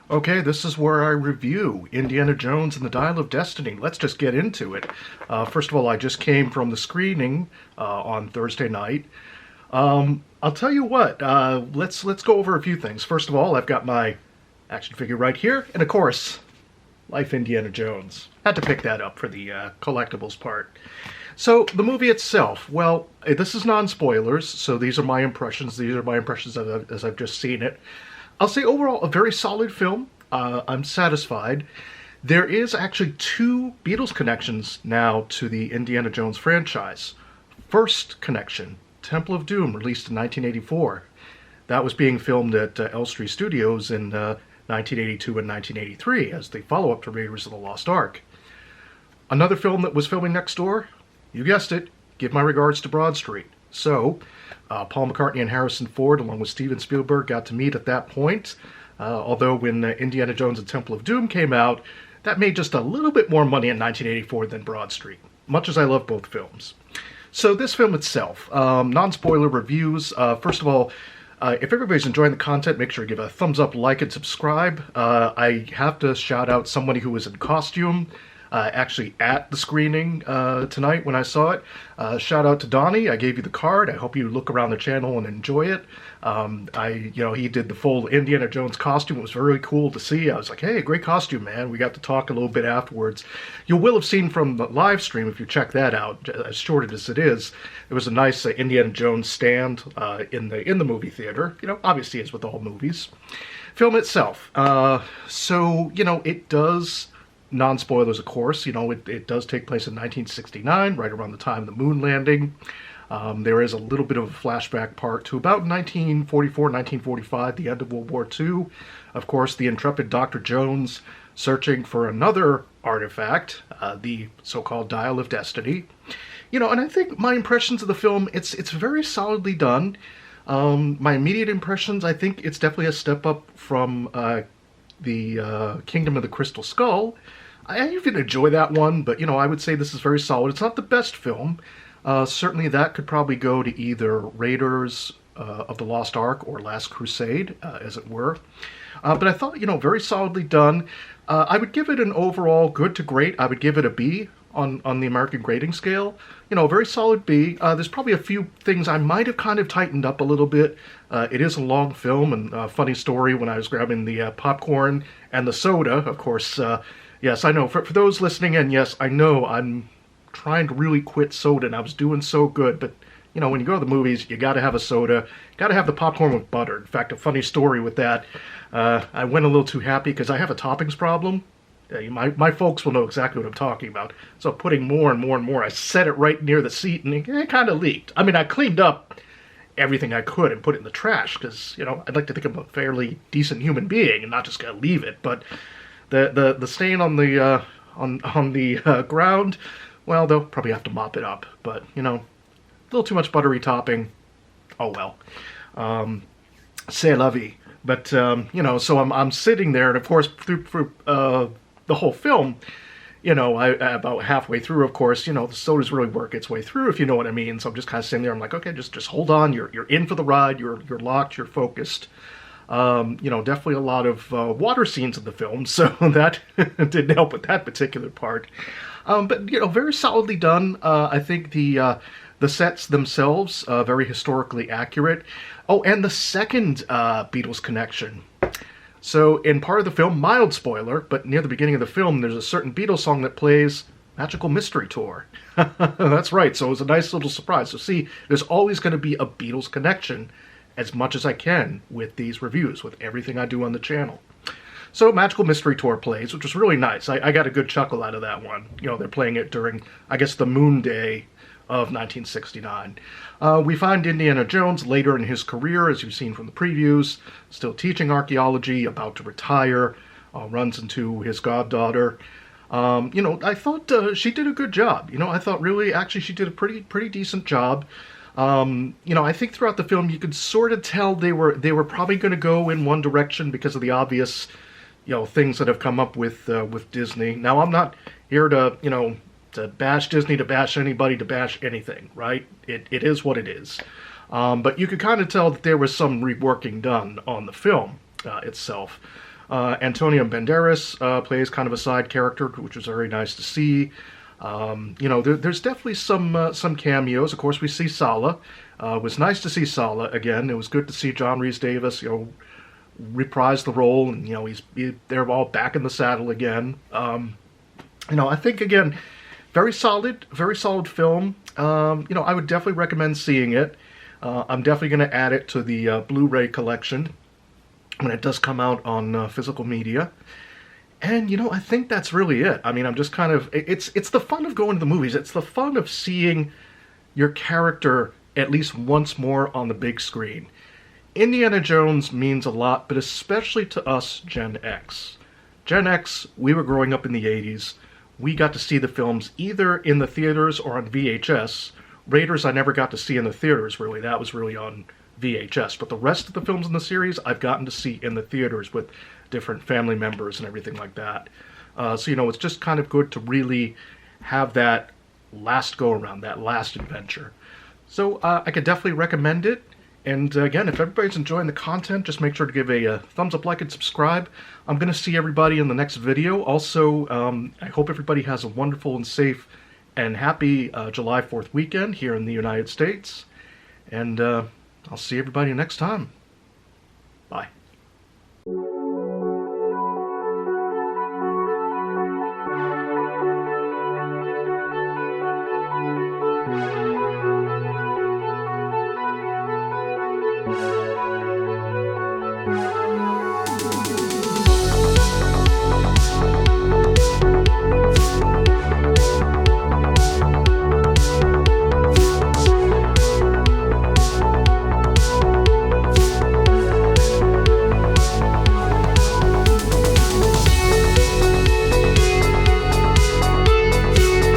Okay, this is where I review Indiana Jones and the Dial of Destiny. Let's just get into it. First of all, I just came from the screening on Thursday night. I'll tell you what. Let's go over a few things. First of all, I've got my action figure right here, and of course, Life Indiana Jones. Had to pick that up for the collectibles part. So the movie itself, well, this is non-spoilers, so these are my impressions. These are my impressions as I've just seen it. I'll say overall a very solid film. I'm satisfied. There is actually two Beatles connections now to the Indiana Jones franchise. First connection, Temple of Doom, released in 1984. That was being filmed at Elstree Studios in 1982 and 1983 as the follow-up to Raiders of the Lost Ark. Another film that was filming next door, you guessed it, Give My Regards to Broad Street. So, Paul McCartney and Harrison Ford, along with Steven Spielberg, got to meet at that point. Although when Indiana Jones and Temple of Doom came out, that made just a little bit more money in 1984 than Broad Street, much as I love both films. So this film itself, non-spoiler reviews. First of all, if everybody's enjoying the content, make sure to give a thumbs up, like, and subscribe. I have to shout out somebody who was in costume, actually at the screening tonight when I saw it. Shout out to Donnie. I gave you the card. I hope you look around the channel and enjoy it. He did the full Indiana Jones costume. It was very cool to see. I was like, hey, great costume, man. We got to talk a little bit afterwards. You will have seen from the live stream, if you check that out, as short as it is, there was a nice Indiana Jones stand in the movie theater. Obviously as with all movies. Film itself. It does... Non-spoilers, of course. It does take place in 1969, right around the time of the moon landing. There is a little bit of a flashback part to about 1944, 1945, the end of World War II. Of course, the intrepid Dr. Jones searching for another artifact, the so-called Dial of Destiny. And I think my impressions of the film, it's very solidly done. My immediate impressions, I think it's definitely a step up from the Kingdom of the Crystal Skull. I even enjoy that one, but I would say this is very solid. It's not the best film. Certainly that could probably go to either Raiders of the Lost Ark or Last Crusade, as it were. But I thought, very solidly done. I would give it an overall good to great. I would give it a B on the American grading scale. A very solid B. There's probably a few things I might have kind of tightened up a little bit. It is a long film, and a funny story when I was grabbing the popcorn and the soda, of course. Yes, I know. For those listening in, yes, I know I'm trying to really quit soda, and I was doing so good, but when you go to the movies, you got to have a soda, got to have the popcorn with butter. In fact, a funny story with that, I went a little too happy because I have a toppings problem. My folks will know exactly what I'm talking about. So putting more and more and more, I set it right near the seat, and it kind of leaked. I mean, I cleaned up everything I could and put it in the trash because I'd like to think I'm a fairly decent human being and not just gonna leave it. But the stain on the ground, well, they'll probably have to mop it up. But a little too much buttery topping. Oh well. C'est la vie. But so I'm sitting there, and of course through the whole film, I about halfway through, of course, the sodas really work its way through, if you know what I mean. So I'm just kind of sitting there. I'm like, okay, just hold on. You're in for the ride. You're locked. You're focused. Definitely a lot of water scenes in the film, so that didn't help with that particular part. But very solidly done. I think the sets themselves very historically accurate. Oh, and the second Beatles connection. So in part of the film, mild spoiler, but near the beginning of the film, there's a certain Beatles song that plays Magical Mystery Tour. That's right, so it was a nice little surprise. So see, there's always going to be a Beatles connection as much as I can with these reviews, with everything I do on the channel. So Magical Mystery Tour plays, which was really nice. I got a good chuckle out of that one. They're playing it during, I guess, the Moon Day of 1969. We find Indiana Jones later in his career, as you've seen from the previews, still teaching archaeology, about to retire, runs into his goddaughter. I thought she did a good job. I thought really, actually, she did a pretty decent job. I think throughout the film you could sort of tell they were probably going to go in one direction because of the obvious, things that have come up with Disney. Now I'm not here to, to bash Disney, to bash anybody, to bash anything, right? It is what it is. But you could kind of tell that there was some reworking done on the film itself. Antonio Banderas plays kind of a side character, which was very nice to see. There's definitely some cameos. Of course, we see Sala. It was nice to see Sala again. It was good to see John Rhys Davis, reprise the role, and they're all back in the saddle again. I think again, very solid film. I would definitely recommend seeing it. I'm definitely going to add it to the Blu-ray collection when it does come out on physical media. And I think that's really it. I mean, I'm just kind of it's the fun of going to the movies. It's the fun of seeing your character at least once more on the big screen. Indiana Jones means a lot, but especially to us Gen X. Gen X, we were growing up in the 80s. We got to see the films either in the theaters or on VHS. Raiders I never got to see in the theaters, really. That was really on VHS. But the rest of the films in the series I've gotten to see in the theaters with different family members and everything like that. It's just kind of good to really have that last go-around, that last adventure. So I could definitely recommend it. And again, if everybody's enjoying the content, just make sure to give a thumbs up, like, and subscribe. I'm going to see everybody in the next video. Also, I hope everybody has a wonderful and safe and happy July 4th weekend here in the United States. And I'll see everybody next time. Bye.